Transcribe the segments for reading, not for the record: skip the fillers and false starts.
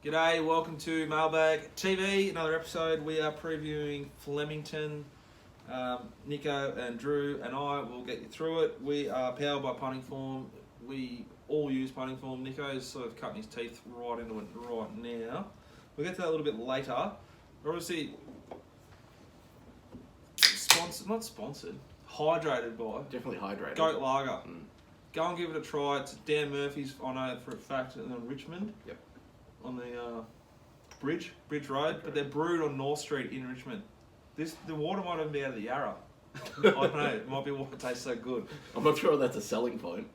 G'day, welcome to Mailbag TV, another episode. We are previewing Flemington. Nicko and Drew and I will get you through it. We are powered by punting form. We all use punting form. Nicko's sort of cutting his teeth right into it right now. We'll get to that a little bit later. We're obviously hydrated by. Definitely hydrated. Goat Lager. Go and give it a try. It's Dan Murphy's, I know for a fact, and then Richmond. Yep. On the Bridge Road, but they're brewed on North Street in Richmond. The water might even be out of the Yarra. I don't know, it might be why it tastes so good. I'm not sure that's a selling point.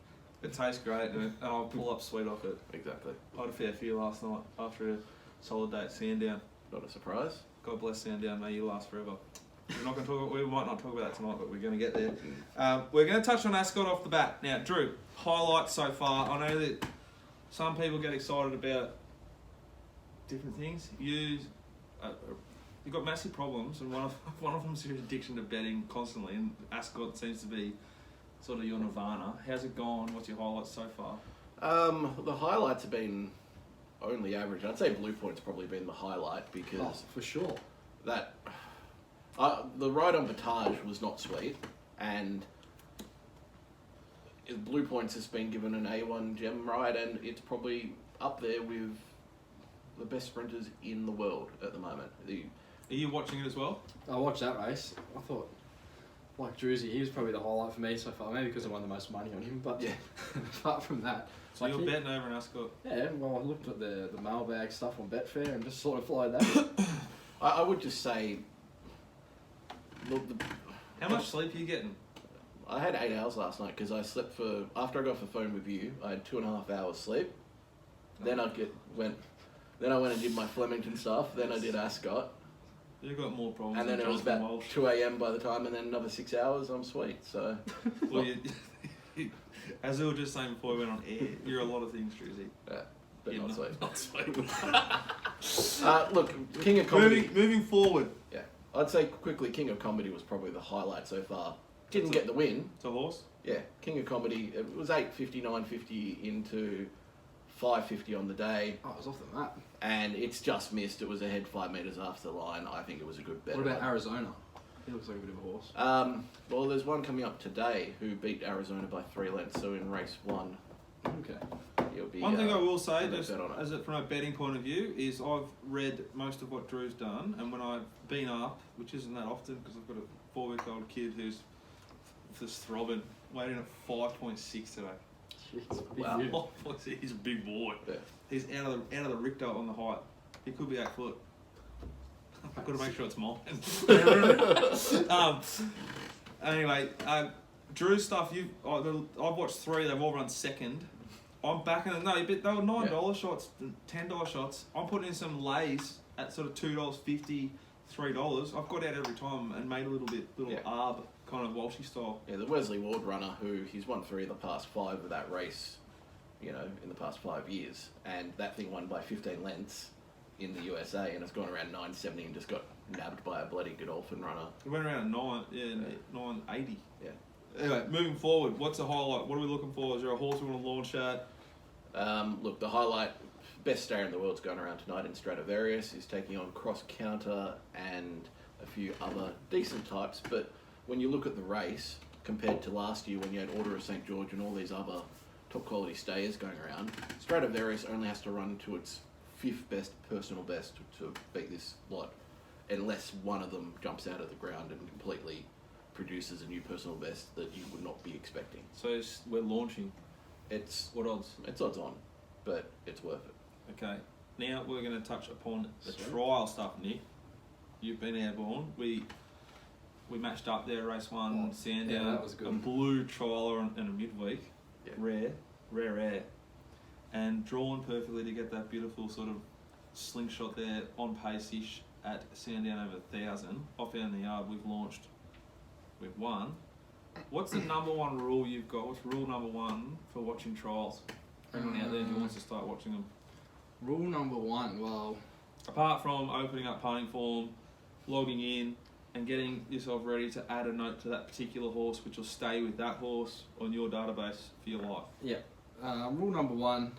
It tastes great, and I'll pull up sweet off it. Exactly. I had a fair few last night after a solid day at Sandown. Not a surprise. God bless Sandown, may you last forever. We might not talk about that tonight, but we're going to get there. We're going to touch on Ascot off the bat. Now, Drew, highlights so far. I know that some people get excited about different things. You've got massive problems, and one of them is your addiction to betting constantly, and Ascot seems to be sort of your nirvana. How's it gone? What's your highlights so far? The highlights have been only average. I'd say Blue Point's probably been the highlight because for sure that the ride on Batage was not sweet, and Blue Point's has been given an A1 gem ride, and it's probably up there with the best sprinters in the world at the moment. Are you watching it as well? I watched that race. I thought, like Druzy, he was probably the highlight for me so far. Maybe because I won the most money on him, but yeah. Apart from that, so you're betting over in Ascot? Yeah. Well, I looked at the mailbag stuff on Betfair and just sort of followed that. I would just say, look, how much sleep are you getting? I had 8 hours last night because I slept after I got off the phone with you, I had 2.5 hours sleep. Then I went and did my Flemington stuff. Then I did Ascot. You've got more problems. And then it was about 2 a.m. by the time, and then another 6 hours. I'm sweet. So, well, as we were just saying before we went on air, you're a lot of things, Druzy. Yeah, but not sweet. Not sweet. Look, King of Comedy. Moving forward. Yeah, I'd say quickly, King of Comedy was probably the highlight so far. Didn't get the win. It's a horse. Yeah, King of Comedy. It was 8.50, 9.50 into 5.50 on the day. Oh, it was off the map. And it's just missed. It was ahead 5 metres after the line. I think it was a good bet. What about Arizona? He looks like a bit of a horse. Well, there's one coming up today who beat Arizona by 3 lengths. So in race 1, okay. He'll be. One thing I will say, just from a betting point of view, is I've read most of what Drew's done, and when I've been up, which isn't that often because I've got a 4-week-old kid who's just throbbing, weighing at 5.6 today. Wow. He's a big boy. Yeah. He's out of the Richter on the height. He could be 8 foot. I've got to make sure it's mine. Anyway, Drew's stuff. I've watched 3. They've all run second. I'm backing them. No, but they were $9 shots, $10 shots. I'm putting in some lays at sort of $2.50, $3. I've got out every time and made a little arb kind of Walshy style. Yeah, the Wesley Ward runner, he's won 3 of the past 5 of that race, in the past 5 years, and that thing won by 15 lengths in the USA, and it's gone around 970 and just got nabbed by a bloody Godolphin runner. It went around 980. Yeah. Anyway, moving forward, what's the highlight? What are we looking for? Is there a horse we want to launch at? Look, the highlight, best stayer in the world's going around tonight in Stradivarius. He's taking on Cross Counter and a few other decent types, but when you look at the race compared to last year when you had Order of St. George and all these other top quality stayers going around, Stradivarius only has to run to its 5th best personal best to beat this lot, unless one of them jumps out of the ground and completely produces a new personal best that you would not be expecting. So we're launching. What odds? It's odds on, but it's worth it. Okay. Now we're going to touch upon the trial stuff, Nick. You've been airborne. We matched up there, race 1, Sandown. Yeah, that was good. A blue trialer and a midweek. Yeah. Rare air. And drawn perfectly to get that beautiful sort of slingshot there on pace-ish at Sandown over 1,000. Off down the yard, we've launched. We've won. What's the number 1 rule you've got? What's rule number 1 for watching trials? Anyone out there who wants to start watching them? Rule number 1, well, apart from opening up punting form, logging in, and getting yourself ready to add a note to that particular horse, which will stay with that horse on your database for your life. Yeah. Rule number 1,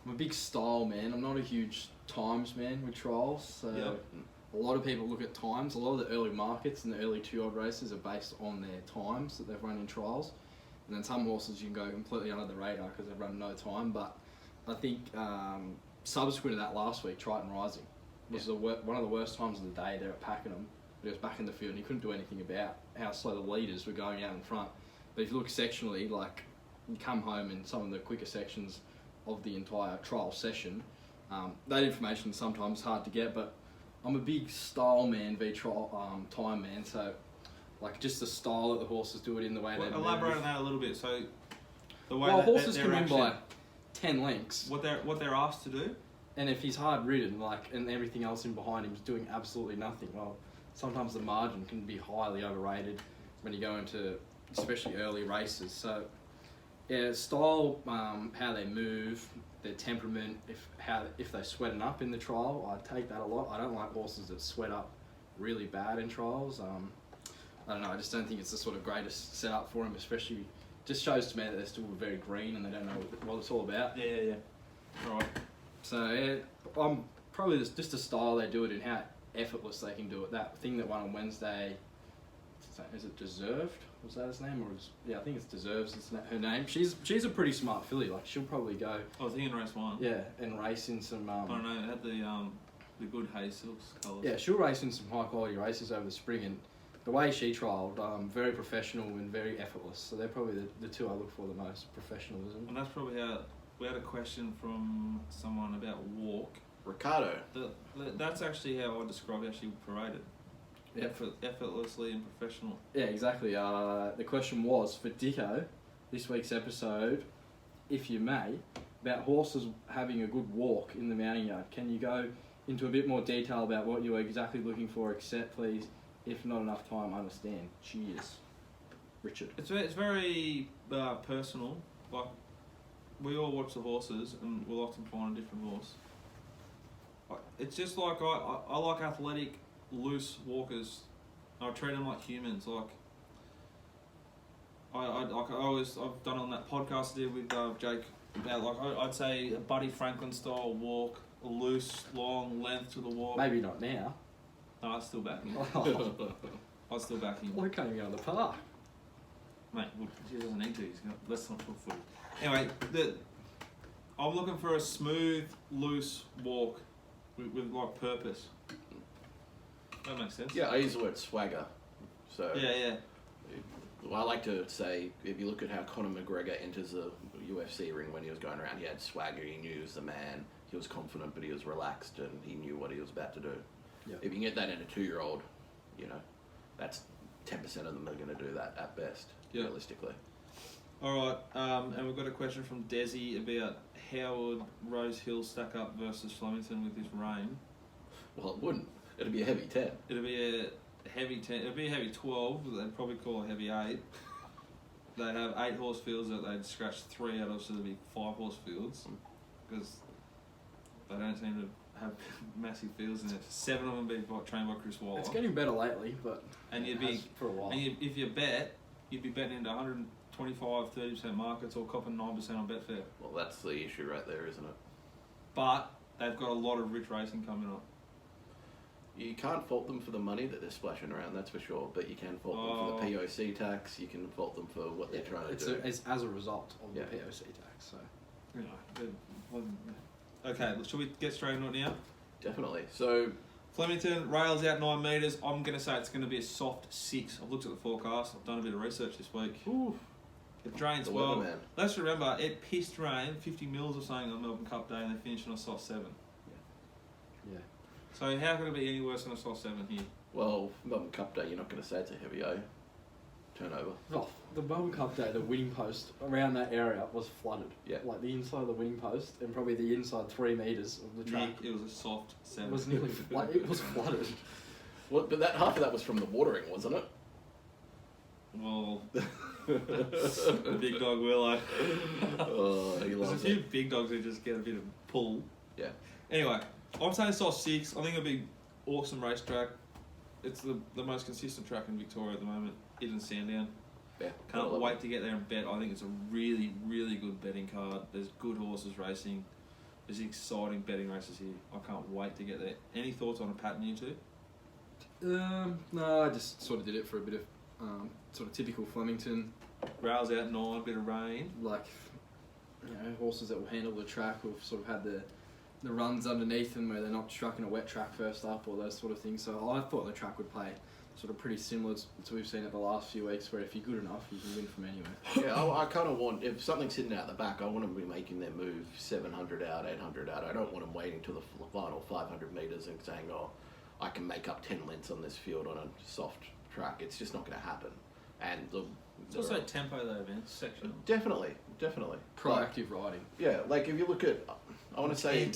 I'm a big style man. I'm not a huge times, man, with trials. So Yep. a lot of people look at times. A lot of the early markets and the early 2-year-old races are based on their times that they've run in trials. And then some horses you can go completely under the radar because they've run no time. But I think subsequent to that last week, Triton Rising was one of the worst times of the day there at Pakenham. But he was back in the field and he couldn't do anything about how slow the leaders were going out in front. But if you look sectionally, like you come home in some of the quicker sections of the entire trial session, that information is sometimes hard to get, but I'm a big style man v trial time man, so like just the style that the horses do it in, the way they elaborate move. on that a little bit. So the way Well, that horses they're can win actually, by 10 lengths, what they're asked to do. and if he's hard ridden, like, and everything else in behind him is doing absolutely nothing, well, sometimes the margin can be highly overrated when you go into especially early races. So yeah, style, how they move, their temperament, if they're sweating up in the trial, I take that a lot. I don't like horses that sweat up really bad in trials. I don't know, I just don't think it's the sort of greatest setup for them, especially just shows to me that they're still very green and they don't know what it's all about. Yeah. Right. So yeah, I'm probably just the style they do it and how effortless they can do it. That thing that won on Wednesday, is it Deserved? Was that his name? I think it's Deserves. It's her name. She's a pretty smart filly. Like she'll probably go. I was thinking race 1. Yeah, and race in some. I don't know. It had the good hay silks colours. Yeah, she'll race in some high quality races over the spring, and the way she trialled, very professional and very effortless. So they're probably the two I look for the most, professionalism. And that's probably how we had a question from someone about walk. Ricardo. That's actually how I describe how she paraded. Yeah. Effortlessly and professional. Yeah, exactly. The question was for Dicko, this week's episode, if you may, about horses having a good walk in the mounting yard. Can you go into a bit more detail about what you were exactly looking for, except please, if not enough time, understand. Cheers. Richard. It's very personal. Like, we all watch the horses and we'll often find a different horse. It's just like I like athletic, loose walkers. I treat them like humans. Like I've done on that podcast I did with Jake about, like, I'd say a Buddy Franklin style walk, a loose, long length to the walk. Maybe not now. No, I'd still back him. I'd still back him. Why can't you go to the park? Mate, well, he doesn't need to. He's got, let's not talk footy. Anyway, I'm looking for a smooth, loose walk with like purpose. That makes sense. Yeah, I use the word swagger. So Yeah. Well, I like to say, if you look at how Conor McGregor enters the UFC ring when he was going around, he had swagger, he knew he was the man, he was confident, but he was relaxed and he knew what he was about to do. Yep. If you can get that in a 2-year-old, that's 10% of them are going to do that at best, realistically. Alright, and we've got a question from Desi about how would Rose Hill stack up versus Flemington with this rain. Well, it wouldn't. It'd be a heavy 10. It'd be a heavy 10, it'd be a heavy 12, but they'd probably call a heavy 8. They'd have 8 horse fields that they'd scratch 3 out of, so there'd be 5 horse fields, because they don't seem to have massive fields in it. 7 of them be trained by Chris Waller. It's getting better lately, but and you'd be for a while. And if you bet, you'd be betting into 125-30% markets or copping 9% on Betfair. Well, that's the issue right there, isn't it? But they've got a lot of rich racing coming up. You can't fault them for the money that they're splashing around, that's for sure, but you can fault them for the POC tax, you can fault them for what they're trying to do. It's as a result of the POC tax, so. Okay, should we get straight into it now? Definitely. So, Flemington, rails out 9 metres. I'm going to say it's going to be a soft 6. I've looked at the forecast. I've done a bit of research this week. ooh, It drains the well. weatherman. Let's remember, it pissed rain, 50 mils or something on Melbourne Cup Day, and they finished on a soft 7. Yeah. So how could it be any worse than a soft 7 here? Well, Melbourne Cup Day, you're not going to say it's a heavy O turnover. Oh, the Melbourne Cup Day, the winning post around that area was flooded. Yeah. Like the inside of the winning post and probably the inside 3 metres of the track. Nick, it was a soft 7. It was nearly it was flooded. Well, but half of that was from the watering, wasn't it? Well, the big dog Willow. Oh, he There's a loves few it. big dogs who just get a bit of pull. Yeah. Anyway, I'm saying soft 6. I think it'll be awesome racetrack. It's the most consistent track in Victoria at the moment. It and Sandown. Yeah. Can't Well, wait to get there and bet. I think it's a really, really good betting card. There's good horses racing. There's exciting betting races here. I can't wait to get there. Any thoughts on a pattern, you two? No, I just sort of did it for a bit of sort of typical Flemington, Rails out 9, bit of rain. like, horses that will handle the track, who've sort of had the runs underneath them where they're not struck in a wet track first up or those sort of things. So I thought the track would play sort of pretty similar to we've seen it the last few weeks, where if you're good enough, you can win from anywhere. Yeah, I kind of want, if something's sitting out the back, I want them to be making their move 700 out, 800 out. I don't want them waiting till the final 500 metres and saying, oh, I can make up 10 lengths on this field on a soft track. It's just not going to happen. And It's also tempo though, man. Section. Definitely. Proactive riding. Yeah, like if you look at, I want to say,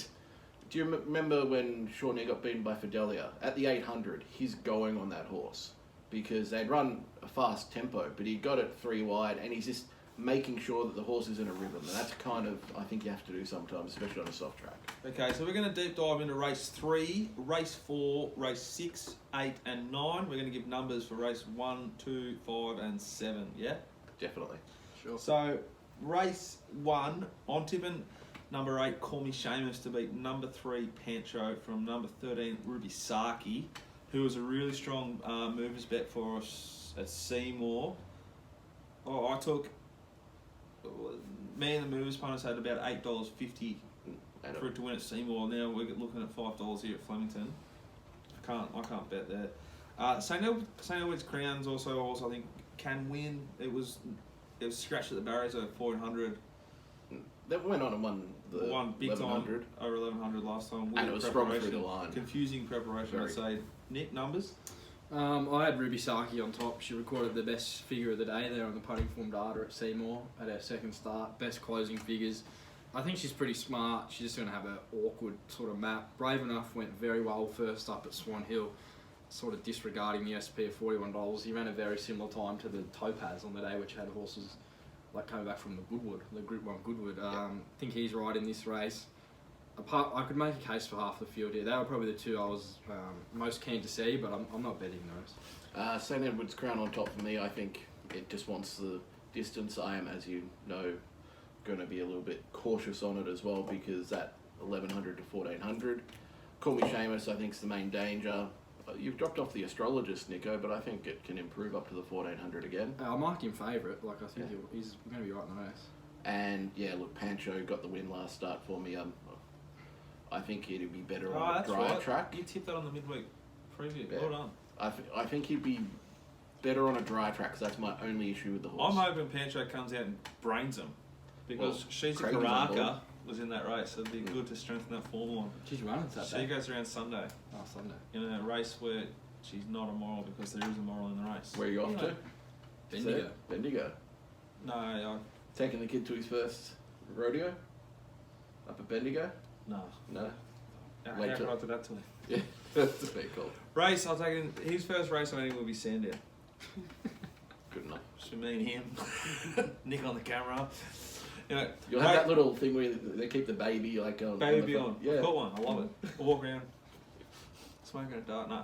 do you remember when Shawnee got beaten by Fidelia? At the 800, he's going on that horse because they'd run a fast tempo, but he got it 3 wide and he's just making sure that the horse is in a rhythm. And that's kind of, I think you have to do sometimes, especially on a soft track. Okay, so we're going to deep dive into race 3, race 4, race 6, 8 and 9. We're going to give numbers for race 1, 2, 5 and 7, yeah? Definitely. Sure. So, race 1, on tipping number 8, Call Me Seamus to beat number 3, Pancho, from number 13, Ruby Saki, who was a really strong movers bet for us at Seymour. Oh, I took, me and the movers punters had about $8.50 for it to win at Seymour. Now we're looking at $5 here at Flemington. I can't bet that. St Edward's Crowns also I think can win. It was scratched at the barriers at 1400. That went on and won Big 1100. time over 1100 last time. And it was strong through the line. Confusing preparation, I'd say. Nick, numbers? I had Ruby Saki on top. She recorded the best figure of the day there on the putting form data at Seymour at her second start. Best closing figures. I think she's pretty smart. She's just going to have an awkward sort of map. Brave Enough went very well first up at Swan Hill, sort of disregarding the SP of $41. He ran a very similar time to the Topaz on the day, which had horses like coming back from the Goodwood, the Group 1 Goodwood. I think he's right in this race. I could make a case for half the field here. They were probably the two I was most keen to see, but I'm not betting those. St Edward's Crown on top for me. I think it just wants the distance. I am, as you know, going to be a little bit cautious on it as well because that 1100 to 1400. Call Me Seamus, I think, is the main danger. You've dropped off the astrologist, Nicko, but I think it can improve up to the 1400 again. I marked him favourite. Like I think he's going to be right in the race. And yeah, look, Pancho got the win last start for me. I think he'd be better on a dry track. You tipped that on the midweek preview. Yeah. Well done. I think he'd be better on a dry track, because that's my only issue with the horse. I'm hoping Pancho comes out and brains him because she's a Craig is on board. Karaka was in that race, so it'd be good to strengthen that form line. She's running Saturday. She goes around Sunday Oh, Sunday. in a race where she's not a moral because there is a moral in the race. Where are you off to? Bendigo. Bendigo. No, Taking the kid to his first rodeo? Up at Bendigo? no. No? How Wait can till- I do that to him? Yeah, that's very cool. Race, I'll take it in. His first race I think will be Sandown. Good enough. Just me and him. Nick on the camera. You know, You'll have that little thing where they keep the baby like on. baby the on. front. Yeah. I've got one. I love it. I'll walk around. Smoking a dart. No,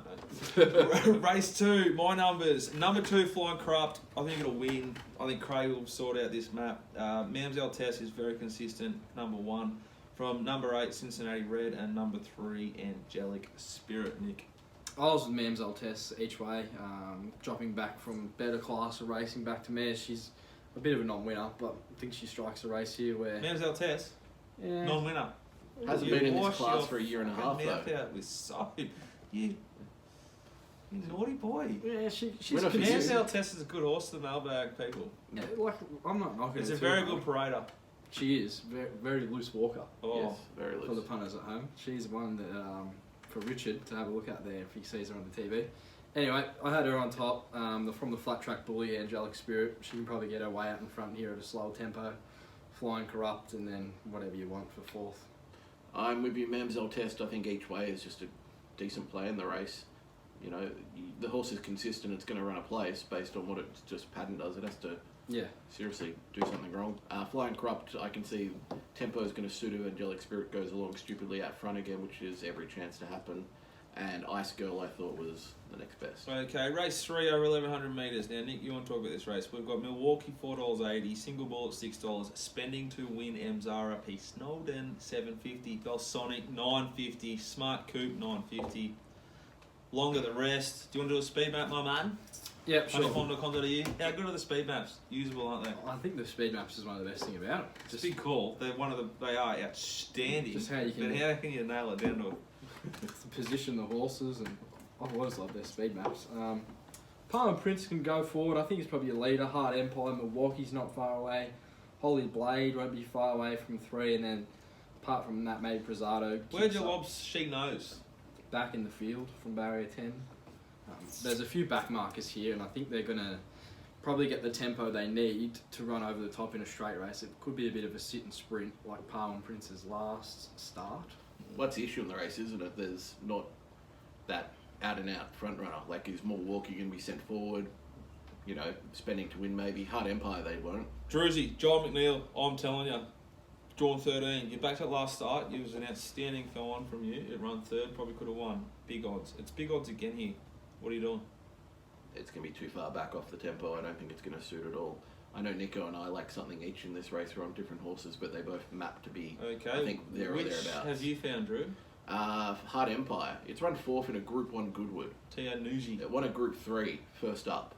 don't. Race 2, my numbers. Number 2, Flying Corrupt. I think it'll win. I think Craig will sort out this map. Mamselle Tess is very consistent. Number 1. From number 8, Cincinnati Red, and number 3, Angelic Spirit. Nick. I was with Mamselle Tess each way, dropping back from better class of racing back to mares. She's a bit of a non-winner, but I think she strikes a race here where... Mamselle Tess, Yeah. non-winner. Hasn't You been in this wash class your for a year and a half fucking mouth though. out with soap. You naughty boy. Yeah, she's Winner for you. Mamselle Tess is a good horse to the mailbag people. Yeah, like, I'm not knocking It's her a too very much. good parader. She is. Very, very loose walker Oh, Yes, very for the loose. punters at home. She's one that, for Richard to have a look at there if he sees her on the TV. Anyway, I had her on top from the flat track bully, Angelic Spirit. She can probably get her way out in front here at a slower tempo. Flying Corrupt, and then whatever you want for fourth. I'm with you, Mamselle Test. I think each way is just a decent play in the race. You know, the horse is consistent. It's going to run a place based on what it just pattern does. It has to Yeah. seriously do something wrong. Flying Corrupt, I can see tempo is going to suit her. Angelic Spirit goes along stupidly out front again, which is every chance to happen. And Ice Girl I thought was the next best. Okay, race 3 over 1100 metres. Now, Nick, you want to talk about this race? We've got Milwaukee $4.80, Single Ball at $6, Spending to Win Mzara P, Snowden $7.50, Belsonic $9.50, Smart Coupe $9.50. Longer the rest. Do you want to do a speed map, my man? Yep, sure. Honeycomb.com.au. How good are the speed maps? Usable, aren't they? I think the speed maps is one of the best thing about it. It's big call. They are outstanding. Just how you can- But how can you nail it down to it? Position the horses, and I've always loved their speed maps. Palm Prince can go forward. I think he's probably a leader. Hard Empire, Milwaukee's not far away. Holy Blade won't be far away from 3, and then apart from that, maybe Prezado. Where'd your lobs she knows? Back in the field from barrier 10. There's a few back markers here, and I think they're going to probably get the tempo they need to run over the top in a straight race. It could be a bit of a sit and sprint like Palm Prince's last start. What's the issue in the race, isn't it? There's not that out-and-out front runner. Like, is Milwaukee going to be sent forward? You know, Spending to Win maybe. Hard Empire they won't. Druzy, John McNeil, I'm telling you, drawn 13. You backed it last start. It was an outstanding find from you. It run third, probably could have won. Big odds. It's big odds again here. What are you doing? It's going to be too far back off the tempo. I don't think it's going to suit at all. I know Nicko and I like something each in this race. We're on different horses, but they both map to be, Okay. I think, there or Which thereabouts. have you found, Drew? Hard Empire. It's run 4th in a Group 1 Goodwood. Tia Nuji. It won a Group 3 first up.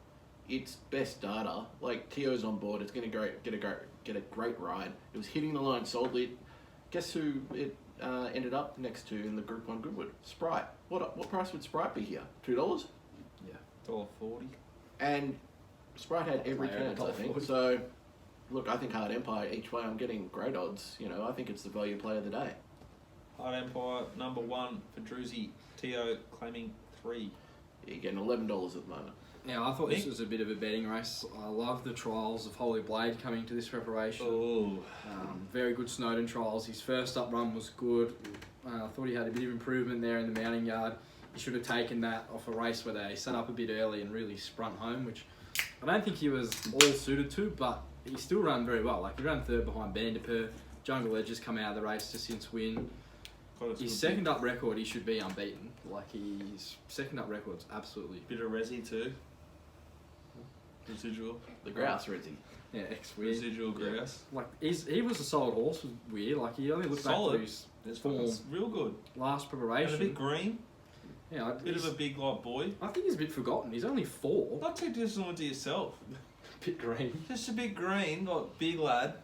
Its best data, like Tio's on board, it's going to get a great ride. It was hitting the line solidly. Guess who it ended up next to in the Group 1 Goodwood? Sprite. What price would Sprite be here? $2? Yeah. $1.40. And Sprite had every Player at chance, I think. $1.40. So, look, I think Hard Empire, each way I'm getting great odds. You know, I think it's the value play of the day. Hard Empire, number 1 for Druzy. Tio claiming 3. You're getting $11 at the moment. Yeah, I thought this Nick? was a bit of a betting race. I love the trials of Holy Blade coming to this preparation. Oh. Very good Snowden trials. His first up run was good. I thought he had a bit of improvement there in the mounting yard. He should have taken that off a race where they set up a bit early and really sprung home, which I don't think he was all suited to, but he still ran very well. Like, he ran 3rd behind Bandipur. Jungle Edge has come out of the race to since win. His second up record, he should be unbeaten. Like, his second up record's absolutely... Bit of resi too. Residual. The grouse, Rizzy. Yeah, ex-weird. Residual grouse. Like, he was a solid horse, was weird. Like, he only looked Solid. back to his It's form real good. last And preparation. a bit green. Yeah, Bit of a big like boy. I think he's a bit forgotten. He's only 4. Not too dissimilar to yourself. Bit green. Just a bit green, like big lad.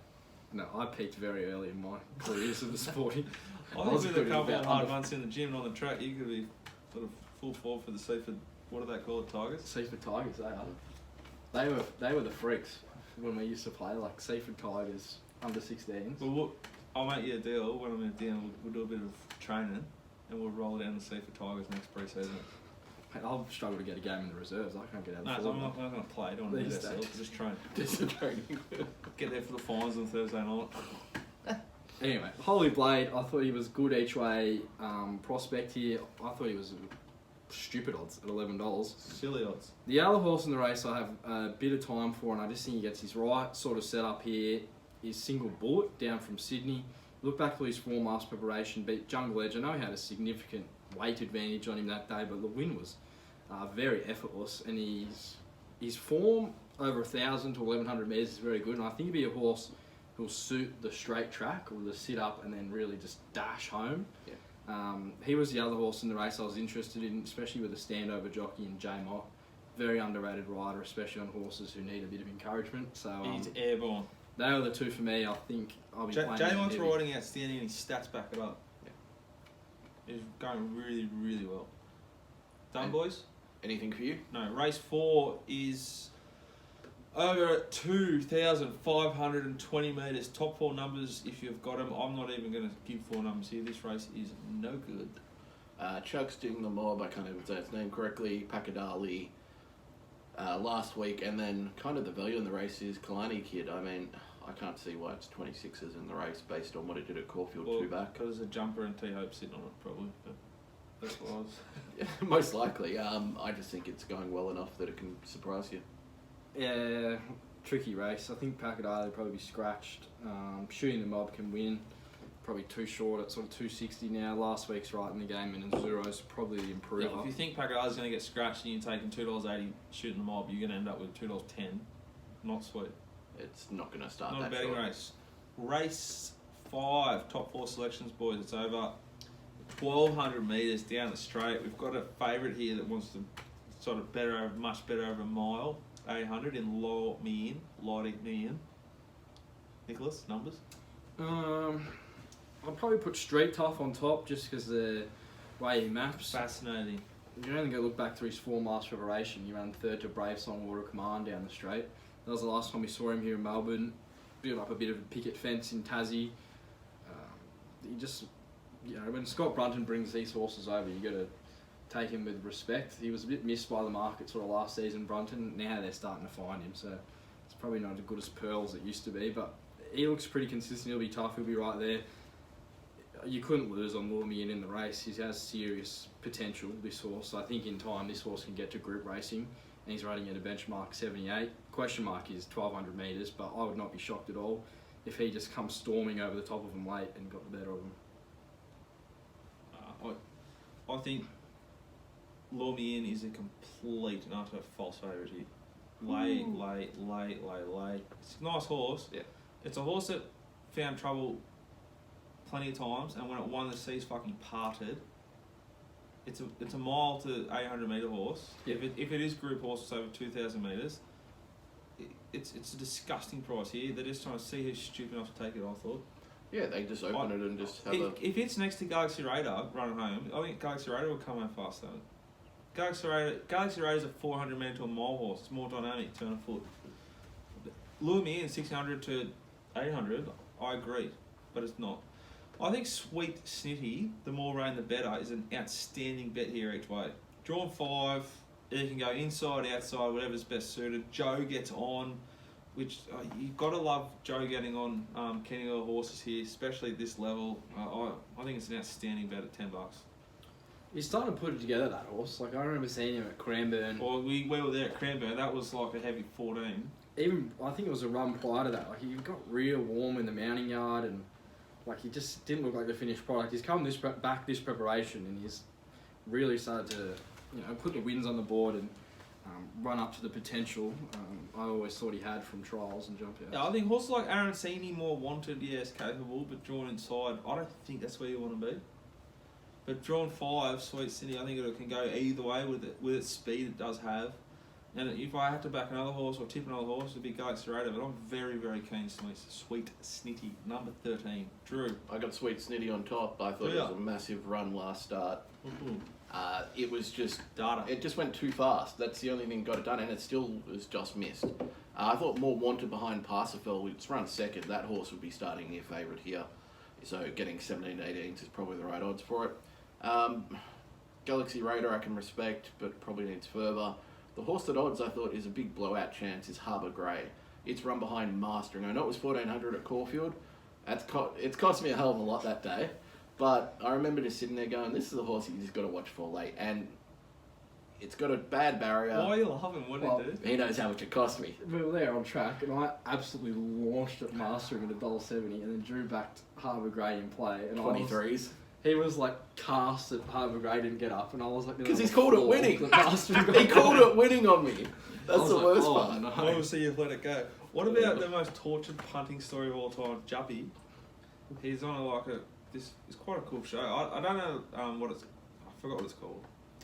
No, I peaked very early in my careers of the sporting. I was think good with a in couple of about hard under- months in the gym and on the track, you could be sort of full forward for the Seaford. What do they call it, Tigers? Seaford Tigers, they are. They were the freaks when we used to play, like Seaford Tigers under 16s. Well, look, I'll make you a deal. When I'm in down, we'll do a bit of training and we'll roll down the Seaford Tigers next pre-season. Mate, I'll struggle to get a game in the reserves. I can't get out No, of so the I'm not going to play. I don't want to do These that. days. Just train. Just a training. Get there for the finals on Thursday night. Anyway, Holy Blade, I thought he was good each way. Prospect here, I thought he was stupid odds at $11. Silly odds. The other horse in the race I have a bit of time for, and I just think he gets his right sort of set up here, is Single Bullet down from Sydney. Look back to his form last preparation, beat Jungle Edge. I know he had a significant weight advantage on him that day, but the win was very effortless, and his form over 1,000 to 1,100 metres is very good, and I think he'd be a horse who'll suit the straight track or the sit up and then really just dash home. Yeah. He was the other horse in the race I was interested in, especially with a standover jockey in J-Mott. Very underrated rider, especially on horses who need a bit of encouragement. So He's airborne. they are the two for me. I think I'll be playing. J-Mont's heavy. riding outstanding and his stats back it up. Yeah. He's going really, really well. Done, And- boys? Anything for you? No, race 4 is over at 2,520 metres. Top 4 numbers if you've got them. I'm not even going to give 4 numbers here. This race is no good. Chuck's doing the mob, I can't even say its name correctly, Pakadali last week, and then kind of the value in the race is Kalani Kid. I mean, I can't see why it's 26s in the race based on what it did at Caulfield 2 back. Because there's a jumper and T-Hope sitting on it, probably. But that's what I was. Yeah, most likely. I just think it's going well enough that it can surprise you. Yeah, tricky race. I think Pakadali will probably be scratched. Shooting the Mob can win. probably too short at sort of 260 now. Last week's right in the game, and Azuro's probably the improver. If you think Pacara's going to get scratched and you're taking $2.80 shooting the mob, you're going to end up with $2.10. Not sweet. It's not going to start Not that a betting short. race. Race 5, top 4 selections, boys. It's over 1,200 metres down the straight. We've got a favourite here that wants to sort of much better over a mile. 800 in Law Me In. Nicholas, numbers? I'll probably put Street Tough on top just because the way he maps. Fascinating. You only go look back through his form last preparation. He ran third to Brave Song Water Command down the straight. That was the last time we saw him here in Melbourne. Built up a bit of a picket fence in Tassie. He just, when Scott Brunton brings these horses over, you got to take him with respect. He was a bit missed by the market sort of last season, Brunton. Now they're starting to find him, so it's probably not as good as Pearl as it used to be, but he looks pretty consistent. He'll be tough. He'll be right there. You couldn't lose on Lure Me In the race. He has serious potential, this horse. So I think in time this horse can get to group racing, and he's running at a benchmark 78. Question mark is 1,200 metres, but I would not be shocked at all if he just comes storming over the top of them late and got the better of them. I think Lure Me In is a complete and utter false favourite here. Late. It's a nice horse. Yeah. It's a horse that found trouble plenty of times, and when it won, the seas fucking parted. It's a mile to 800 metre horse. Yeah. If it is group horse, it's over 2,000 metres. It's a disgusting price here. They're just trying to see who's stupid enough to take it, I thought. Yeah, they just open it and just have If it's next to Galaxy Radar running home, I think Galaxy Radar will come home faster. Galaxy Radar is a 400 metre to a mile horse. It's more dynamic, turn a foot. Lure Me In 600 to 800, I agree, but it's not. I think Sweet Snitty, the more rain the better, is an outstanding bet here each way. Drawn 5, you can go inside, outside, whatever's best suited. Joe gets on, which you've got to love Joe getting on Kenny Little horses here, especially at this level. I think it's an outstanding bet at $10. He's starting to put it together, that horse. Like, I remember seeing him at Cranbourne. Well, we were there at Cranbourne. That was like a heavy 14. Even, I think it was a run prior to that. Like, he got real warm in the mounting yard, and like he just didn't look like the finished product. He's come this preparation, and he's really started to, put the wins on the board and run up to the potential I always thought he had from trials and jump outs. Yeah, I think horses like Arancini more wanted, yes, capable, but drawn inside, I don't think that's where you want to be. But drawn 5, Sweet City, I think it can go either way with its speed it does have. And if I had to back another horse or tip another horse, it'd be Galaxy Radar, but I'm very, very keen Sweet Snitty, number 13. Drew. I got Sweet Snitty on top. I thought it was a massive run last start. Mm-hmm. It was just data. It just went too fast. That's the only thing got it done, and it still was just missed. I thought more wanted behind Parsifal. It's run second. That horse would be starting near favourite here. So getting 17 to 18s is probably the right odds for it. Galaxy Radar I can respect, but probably needs further. The horse that odds I thought is a big blowout chance is Harbour Grey. It's run behind Master, and I know it was 1,400 at Caulfield. It's cost me a hell of a lot that day. But I remember just sitting there going, this is a horse you just got to watch for late. And it's got a bad barrier. Why are you laughing? What did it do? He knows how much it cost me. We were there on track, and I absolutely launched at Mastering at $1.70, and then drew back Harbour Grey in play. And 23s. He was like cast at Harbour Grey, didn't get up, and I was like... Because he's called it winning. He He called it winning on me. That's the worst part. No. Obviously, you've let it go. What about the most tortured punting story of all time, Juppy? He's on this is quite a cool show. I don't know what it's... I forgot what it's called.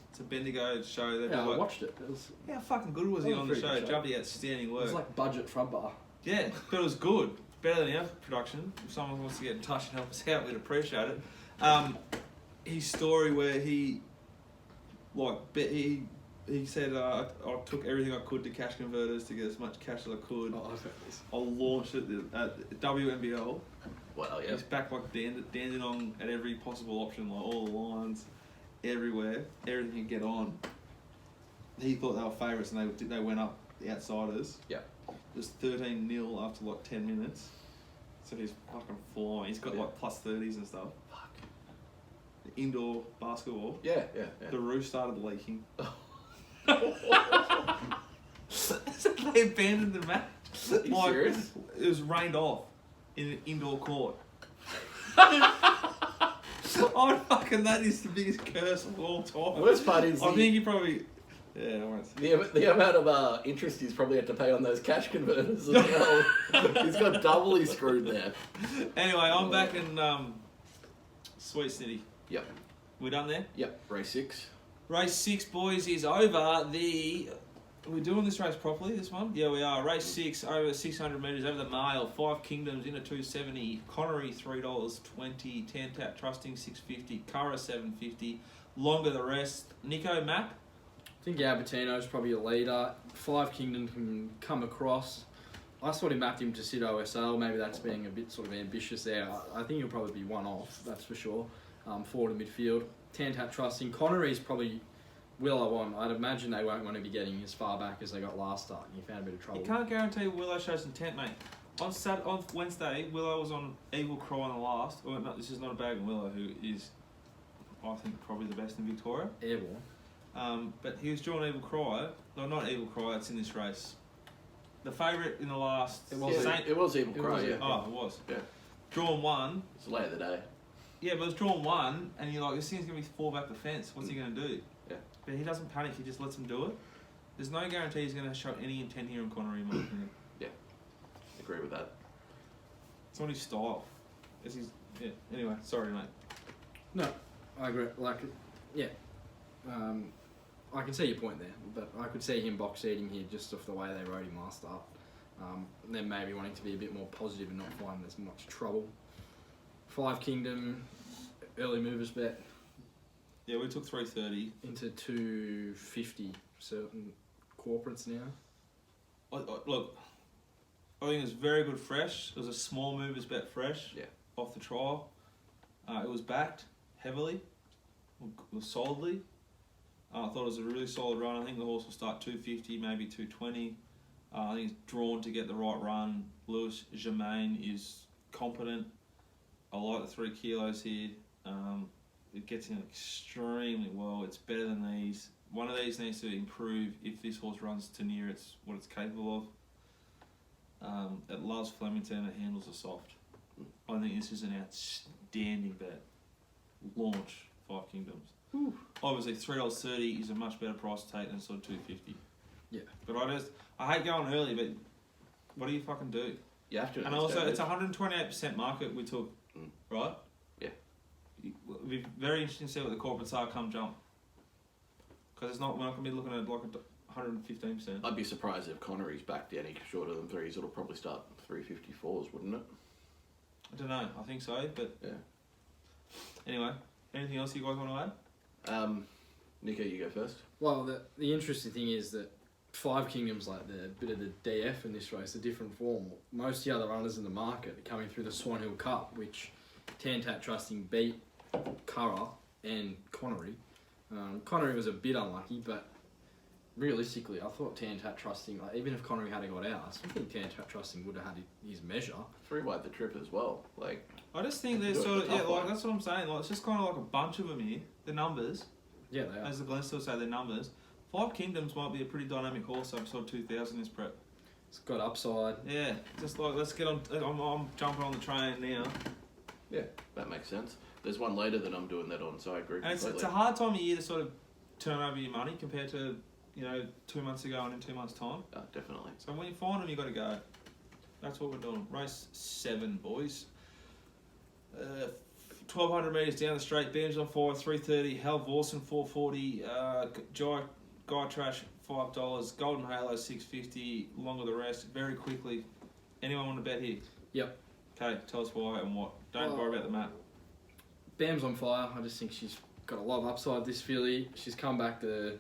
It's a Bendigo show. Yeah, I watched it. It was... How fucking good was he on the show? Juppy, outstanding work. It was like budget front bar. Yeah, but it was good. Better than our production. If someone wants to get in touch and help us out, we'd appreciate it. His story where he said, I took everything I could to cash converters to get as much cash as I could. Oh, I've heard this. I launched it at WNBL. Well, yeah. He's back like Dandenong at every possible option, like all the lines, everywhere, everything could get on. He thought they were favourites and they went up the outsiders. Yeah. It was 13-0 after like 10 minutes. So he's fucking flying. He's got like plus 30s and stuff. Fuck. The indoor basketball. Yeah. The roof started leaking. So they abandoned the match. Are you serious? It was rained off in an indoor court. Oh, fucking, that is the biggest curse of all time. The worst part is I think you probably... Yeah, no worries. the amount of interest he's probably had to pay on those cash converters as well. He's got doubly screwed there. Anyway, I'm back in Sweet City. Yep. We done there? Yep. Race 6. Race 6, boys, is over. Are we doing this race properly, this one? Yeah, we are. Race 6, over 600 metres, over the mile. 5 Kingdoms in a 270. Connery, $3.20. Tan Tap Trusting, $6.50. Curra, $7.50. Longer the rest. Nicko, map? I think Albertino's probably a leader. 5 Kingdom can come across. I sort of mapped him to Sid OSL. Maybe that's being a bit sort of ambitious there. I think he'll probably be one off, that's for sure. Forward to midfield. Tan Tap Trusting. Connery's probably Willow on. I'd imagine they won't want to be getting as far back as they got last start. You found a bit of trouble. You can't guarantee Willow shows intent, mate. On Wednesday, Willow was on Evil Cry on the last. Well, no, this is not a bag on Willow, who is, I think, probably the best in Victoria. Airborne. But he was drawn Evil Cry. No, not Evil Cry. It's in this race. The favourite in the last. It was Evil Cry. Yeah. Oh, it was. Yeah. Drawn 1. It's the late of the day. Yeah, but it was drawn 1, and you're like, this thing's gonna be fall back the fence. What's he gonna do? Yeah. But he doesn't panic. He just lets him do it. There's no guarantee he's gonna show any intent here in Connery, in my opinion. Yeah. Agree with that. It's not his style. It's his. Yeah. Anyway, sorry, mate. No, I agree. Like, yeah. I can see your point there, but I could see him box seating here just off the way they rode him last start. Then maybe wanting to be a bit more positive and not find there's much trouble. 5 Kingdom, early movers bet. Yeah, we took 330 into 250 certain corporates now. Look, I think it was very good fresh. It was a small movers bet fresh. Yeah. Off the trial. It was backed heavily, solidly. I thought it was a really solid run. I think the horse will start 250, maybe 220. I think he's drawn to get the right run. Louis Germain is competent. I like the 3 kilos here. It gets in extremely well. It's better than these. One of these needs to improve if this horse runs to near what it's capable of. It loves Flemington. It handles the soft. I think this is an outstanding bet. Launch 5 Kingdoms. Ooh. Obviously, $3.30 is a much better price to take than sort of $2.50. Yeah. But I hate going early, but what do you fucking do? You have to. And also, it's 128% market we took, right? Yeah. It'll be very interesting to see what the corporates are come jump. Because we're not going to be looking at like 115%. I'd be surprised if Connery's backed any shorter than 3s. It'll probably start 354s, wouldn't it? I don't know. I think so, but yeah. Anyway, anything else you guys want to add? Nicko, you go first. Well, the interesting thing is that 5 Kingdoms, like the bit of the DF in this race, a different form. Most of the other runners in the market are coming through the Swan Hill Cup, which Tan Tap Trusting beat Curra and Connery. Connery was a bit unlucky, but realistically, I thought Tan Tap Trusting, like, even if Connery had got out, I still think Tan Tap Trusting would have had his measure. 3 wide the trip as well. Like, I just think there's sort of, like that's what I'm saying. Like, it's just kind of like a bunch of them here. The numbers. Yeah, they are. As the Glens still say, their numbers. 5 Kingdoms might be a pretty dynamic horse over sort of 2000 this prep. It's got upside. Yeah, just like, let's get on. I'm jumping on the train now. yeah, that makes sense. There's one later that I'm doing that on, so I agree And completely. it's a hard time of year to sort of turn over your money compared to, 2 months ago and in 2 months' time. Oh, definitely. So when you find them, you got to go. That's what we're doing. Race 7, boys. 1,200 metres down the straight. Benj on 4, 330. Hal Vorsen 440. Guy Trash $5. Golden Halo $6.50. Along with the rest. Very quickly. Anyone want to bet here? Yep. Okay, tell us why and what. Don't worry about the map. Bam's on fire. I just think she's got a lot of upside, this filly. She's come back to...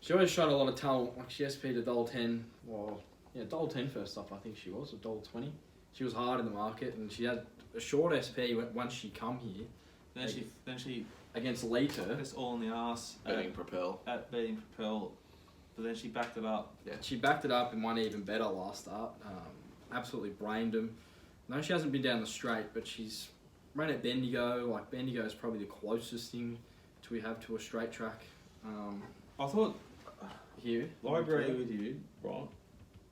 She always showed a lot of talent. Like, she SP'd a $1.10. Well, yeah, $1.10 first up, I think she was. $1.20. She was hard in the market, and she had a short SP once she come here. Then she against Leiter. It's all in the arse. Beating Propel. At beating Propel. But then she backed it up. Yeah. She backed it up and won even better last start. Absolutely brained him. No, she hasn't been down the straight, but she's ran at Bendigo. Like, Bendigo is probably the closest thing we have to a straight track. I thought... Here. I agree with you, right?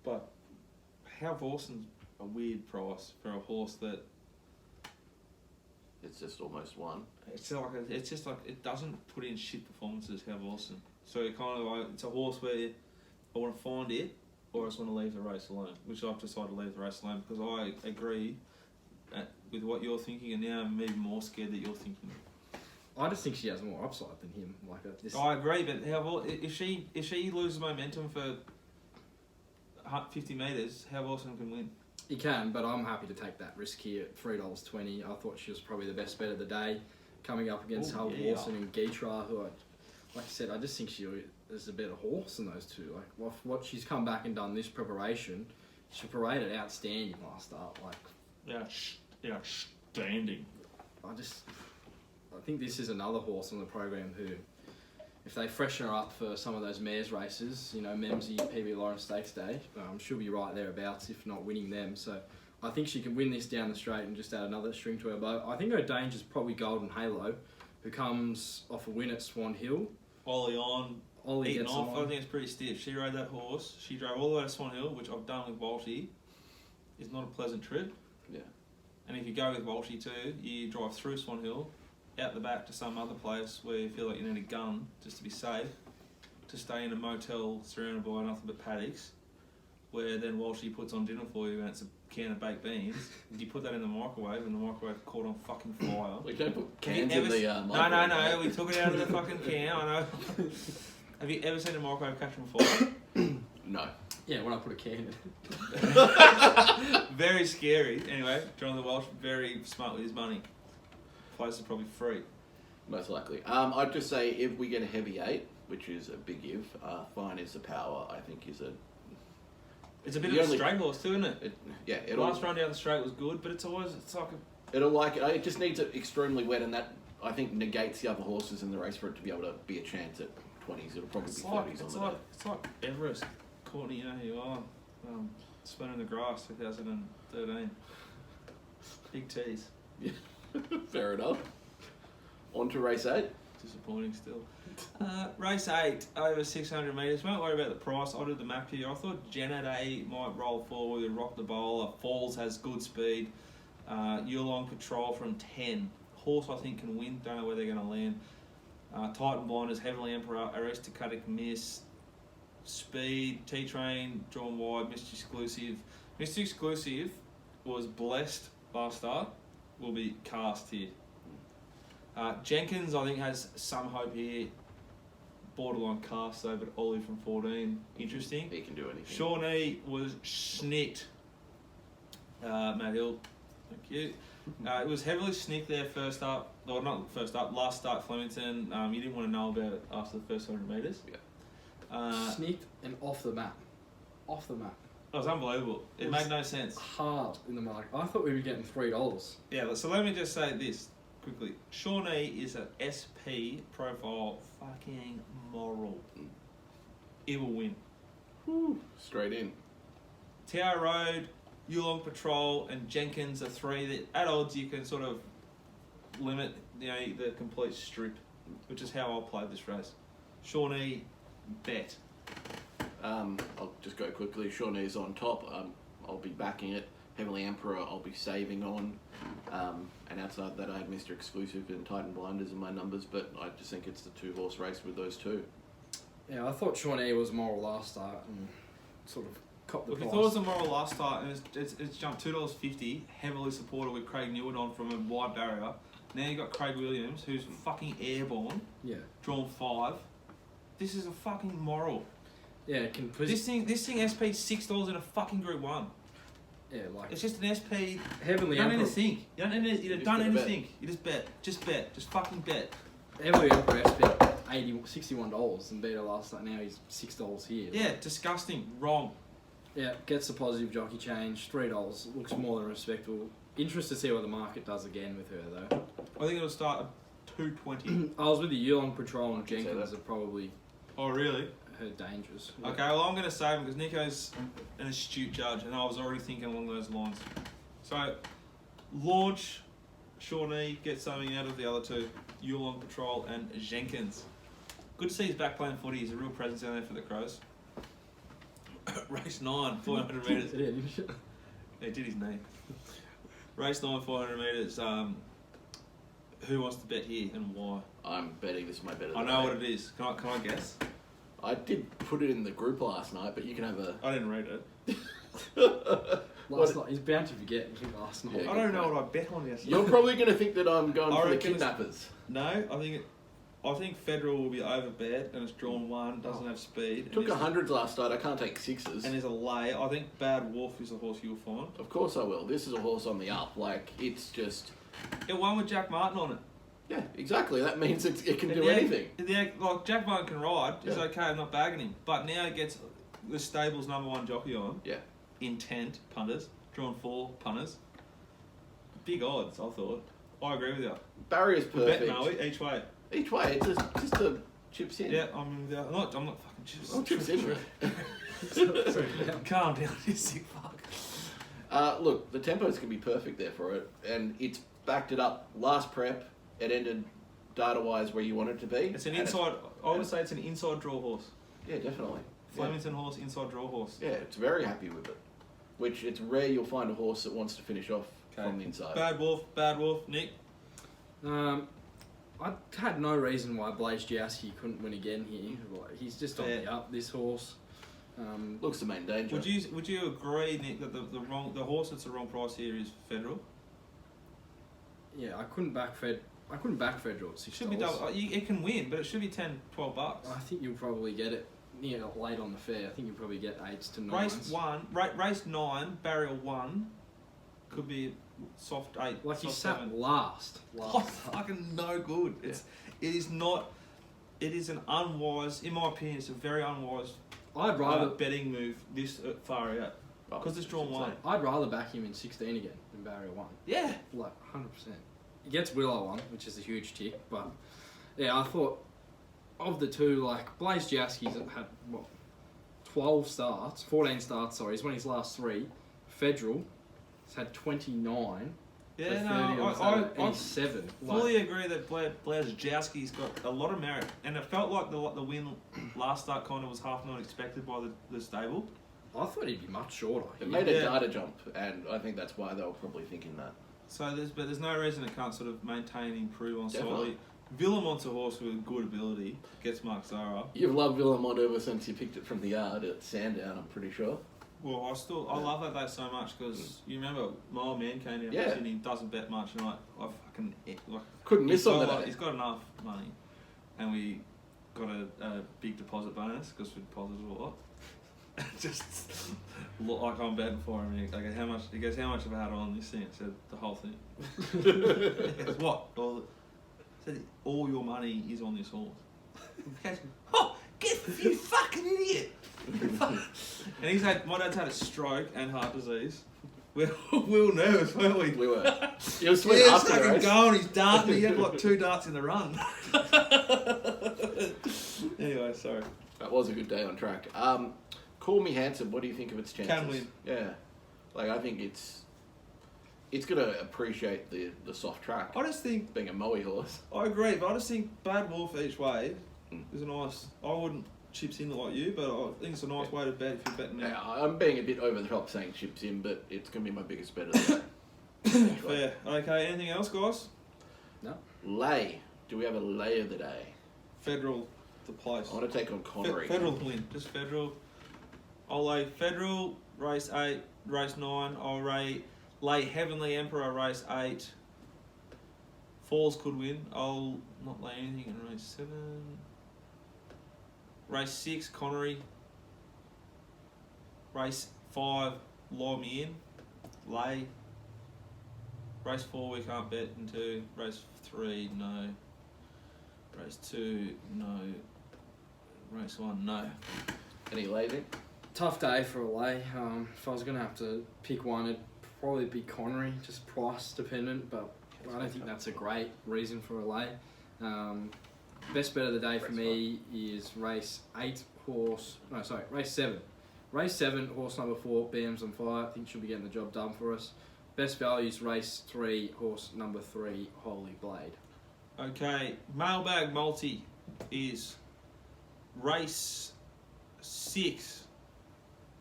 But Hal Vorsen's a weird price for a horse that it's just almost won. It's just like it doesn't put in shit performances. How Wilson. So it kind of like it's a horse where I want to find it, or I just want to leave the race alone. Which I've decided to leave the race alone because I agree with what you're thinking, and now I'm even more scared that you're thinking. I just think she has more upside than him. I agree, but if she loses momentum for 50 metres, how Wilson can win? He can, but I'm happy to take that risk here at $3.20. I thought she was probably the best bet of the day, coming up against Hull Wilson and Geetra, who like I said, I just think she is a better horse than those two. Like what she's come back and done this preparation, she paraded outstanding last start. Outstanding. I think this is another horse on the program who, if they freshen her up for some of those mares races, Memsey, PB Lawrence Stakes Day, she'll be right thereabouts, if not winning them. So I think she can win this down the straight and just add another string to her bow. I think her danger is probably Golden Halo, who comes off a win at Swan Hill. Ollie gets off. I think it's pretty stiff. She rode that horse. She drove all the way to Swan Hill, which I've done with Walshy. It's not a pleasant trip. Yeah. And if you go with Walshy too, you drive through Swan Hill, out the back to some other place where you feel like you need a gun just to be safe, to stay in a motel surrounded by nothing but paddocks, where then Walshy puts on dinner for you and it's a can of baked beans. You put that in the microwave and the microwave caught on fucking fire. We don't put cans in the microwave. No, we took it out of the fucking can, I know. Have you ever seen a microwave catch on fire? No. Yeah, when I put a can in. Very scary. Anyway, Jonathan Welsh, very smart with his money. Place is probably free. Most likely. I'd just say if we get a heavy 8, which is a big if, Fine is the Power, I think is a... It's a bit of a straight horse too, isn't it? Last run down the straight was good, but it's like a... It just needs it extremely wet, and that, I think, negates the other horses in the race for it to be able to be a chance at 20s. It'll probably be 30s on the day. It's like Everest. Courtney, you know who you are. Spinning the Grass, 2013. Big tease. Yeah, fair enough. On to race 8. Disappointing still. Race 8, over 600 metres. Won't worry about the price. I did the map here. I thought Janet A might roll forward with Rock the Bowler. Falls has good speed. Yulong Patrol from 10. Horse I think can win. Don't know where they're going to land. Titan Blinders, Heavenly Emperor, Aristocratic Miss, Speed, T-Train, drawn wide, Mr. Exclusive. Mr. Exclusive was blessed last start. Will be cast here. Jenkins, I think, has some hope here. Borderline cast though, but Ollie from 14. Interesting. He can do anything. Shawnee was snicked. Matt Hill, thank you. It was heavily snicked there first up. Or not first up, last start Flemington. You didn't want to know about it after the first 100 metres. Yeah. Snicked and off the map. Off the map. It was unbelievable. It made no sense. Hard in the market. I thought we were getting $3. Yeah, so let me just say this quickly. Shawnee is an SP profile fucking moral. It will win. Whew. Straight in. Tower Road, Yulong Patrol, and Jenkins are 3 that at odds you can sort of limit the complete strip, which is how I played this race. Shawnee, bet. I'll just go quickly. Shawnee's on top. I'll be backing it. Heavenly Emperor, I'll be saving on. And outside that, I had Mr. Exclusive and Titan Blinders in my numbers, but I just think it's the 2-horse race with those two. Yeah, I thought Shawnee was moral last start and sort of copped the price. If you thought it was a moral last start and it's jumped $2.50, heavily supported with Craig Newton from a wide barrier. Now you got Craig Williams, who's fucking airborne. Yeah. Drawn 5. This is a fucking moral. Yeah, this thing SP $6 in a fucking Group 1. Yeah, like it's just an SP. Heavenly you don't Emperor. need to think. You don't need to think. You just bet. Just bet. Just fucking bet. Heavenly Emperor spent $61 and beat her last night. Now he's $6 here. Yeah, disgusting. Wrong. Yeah, gets the positive jockey change. $3 looks more than respectable. Interested to see what the market does again with her though. I think it'll start at $2.20. I was with the Yulong Patrol and Jenkins are probably. Oh really? Her dangers. Okay, well I'm going to save him because Nicko's an astute judge and I was already thinking along those lines. So, launch, Shawnee, get something out of the other two, Yulong Patrol and Jenkins. Good to see he's back playing footy. He's a real presence down there for the Crows. Race 9, 400 metres. Yeah, he did his knee. Race 9, 400 metres. Who wants to bet here and why? I'm betting this is my bet of the I know day. what it is. Can I guess? I did put it in the group last night, but you can have a... I didn't read it. Last night, he's bound to forget last night. Yeah. I don't know what I bet on yesterday. You're probably going to think that I'm going I for the reckon it's- kidnappers. No, I think Federal will be over bet and it's drawn 1, doesn't have speed. Took and 100s last night. I can't take 6s. and there's a lay. I think Bad Wolf is a horse you'll find. Of course I will. This is a horse on the up. Like, it's just... It won with Jack Martin on it. Yeah, exactly. That means it can do Yeah, anything. Yeah, like Jack Martin can ride. It's Yeah. okay. I'm not bagging him. But now he gets the stable's #1 jockey on. Yeah. Intent punters, drawn 4 punters. Big odds, I thought. I agree with you. Barrier's perfect. Bet Maui each way. Each way, it's just a chips in. Yeah, I'm not fucking just. Oh, chips in. Calm down, you sick fuck. Look, the tempo's going to be perfect there for it, and it's backed it up. Last prep, it ended data-wise where you want it to be. It's an and inside. I would say it's an inside draw horse. Yeah, definitely. Flemington horse, inside draw horse. Yeah, it's very happy with it. Which it's rare you'll find a horse that wants to finish off from the inside. Bad Wolf, Nick. I had no reason why Blaze Jowski couldn't win again here. Like, he's just on the up, this horse. Looks the main danger. Would you agree, Nick, that the horse that's the wrong price here is Federal? Yeah, I couldn't back Federal at $6. Should be double. It can win, but it should be $10, $12. I think you'll probably get it late on the fair. I think you'll probably get 8s to 9s. Race 9, barrier 1, could be soft 8. Like he soft sat 7. last. Oh, fucking no good. Yeah. It is not. It is an unwise, in my opinion, it's a very unwise I'd rather betting move this far out because it's drawn 1. I'd rather back him in 16 again than barrier 1. Yeah. Like 100%. He gets Willow on, which is a huge tick, but yeah, I thought of the two, like Blaze Jowski's had 14 starts. Sorry, he's won his last 3. Federal has had 29. Yeah, so 30 no, on Saturday, and he's 7. Fully agree that Blazejowski's got a lot of merit, and it felt like the win last start kind of was half not expected by the stable. I thought he'd be much shorter. It made a data jump, and I think that's why they were probably thinking that. So there's no reason it can't sort of maintain and improve on Definitely. slightly. Villamont's a horse with good ability, gets Mark Zara. You've loved Villamont ever since you picked it from the yard at Sandown, I'm pretty sure. Well, I love that day so much because you remember my old man came down Yeah. from Sydney, doesn't bet much, and I fucking Couldn't miss on that. He's got enough money, and we got a big deposit bonus because we deposited a lot. Just look like I'm betting for him. He goes, how much have I had on this thing? I said, the whole thing. He goes, what? Said, all your money is on this horse. He goes, oh, you fucking idiot! And my dad's had a stroke and heart disease. We were nervous, weren't we? We were. You were sweet Yeah, after the fucking race. going, he's darting. He had like 2 darts in the run. Anyway, sorry. That was a good day on track. Call Me Handsome, what do you think of its chances? Can win. Yeah. Like, I think it's going to appreciate the soft track, I just think, being a Moe horse. I agree, but I just think Bad Wolf each way is a nice, I wouldn't chips in like you, but I think it's a nice way to bet if you're betting Yeah, now. I'm being a bit over the top saying chips in, but it's going to be my biggest bet of the day. Fair. Okay, anything else, guys? No. Lay. Do we have a lay of the day? Federal, the place. I want to take on Connery. Federal win, just Federal. I'll lay Federal, race 8, race 9. I'll lay Heavenly Emperor, race 8. Falls could win. I'll not lay anything in race 7. Race 6, Connery. Race 5, Lie Me In. Lay. Race 4, we can't bet into. Race 3, no. Race 2, no. Race 1, no. Any lays in? Tough day for a lay. If I was going to have to pick one, it'd probably be Connery, just price dependent, but I don't think that's a great reason for a lay. Best bet of the day for me is race 7. Race 7, horse number 4, BM's on fire. I think she'll be getting the job done for us. Best value is race 3, horse number 3, Holy Blade. Okay, mailbag multi is race 6,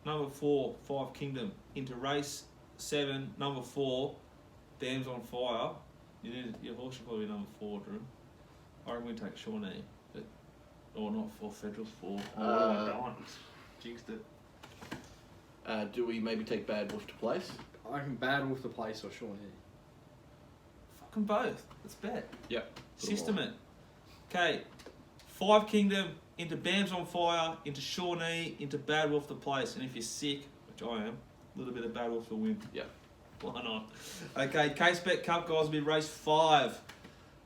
number 4, 5 Kingdom, into race 7, number 4, Dam's on Fire, Your horse should probably be number 4, Drew. I reckon we take Shawnee, but or not 4. Federal's 4. Oh, what am I going? Jinxed it. Do we maybe take Bad Wolf to place? I reckon Bad Wolf to place or Shawnee. Fucking both. Let's bet. Yep. System it. Okay. 5 Kingdom into Bam's on Fire, into Shawnee, into Bad Wolf to place. And if you're sick, which I am, a little bit of Bad Wolf to win. Yep. Why not? Okay, Case Bet Cup guys will be race 5.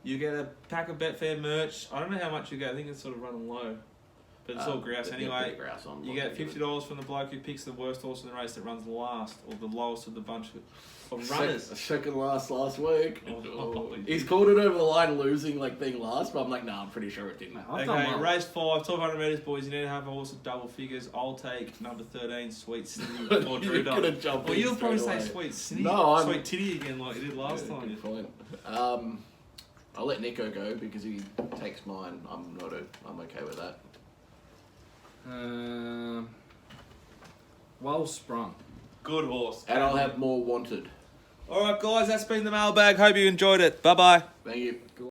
You get a pack of Betfair merch. I don't know how much you get. I think it's sort of running low. But it's all grouse anyway. Grouse on You get $50 from the bloke who picks the worst horse in the race that runs last, or the lowest of the bunch of runners. Second last week. Oh. He's called it over the line losing, like being last, but I'm like, nah, I'm pretty sure it didn't. I've done Okay, well. race 5, 1200 metres, boys. You need to have a horse of double figures. I'll take number 13, Sweet Snitty, or You're Drew gonna Dog. jump Well, in you'll probably straight say away. Sweet Snitty, No, I'm- Sweet Titty again, like you did last time. Good point. I'll let Nicko go because he takes mine. I'm okay with that. Well sprung. Good horse. And I'll have more wanted. All right, guys, that's been the mailbag. Hope you enjoyed it. Bye bye. Thank you.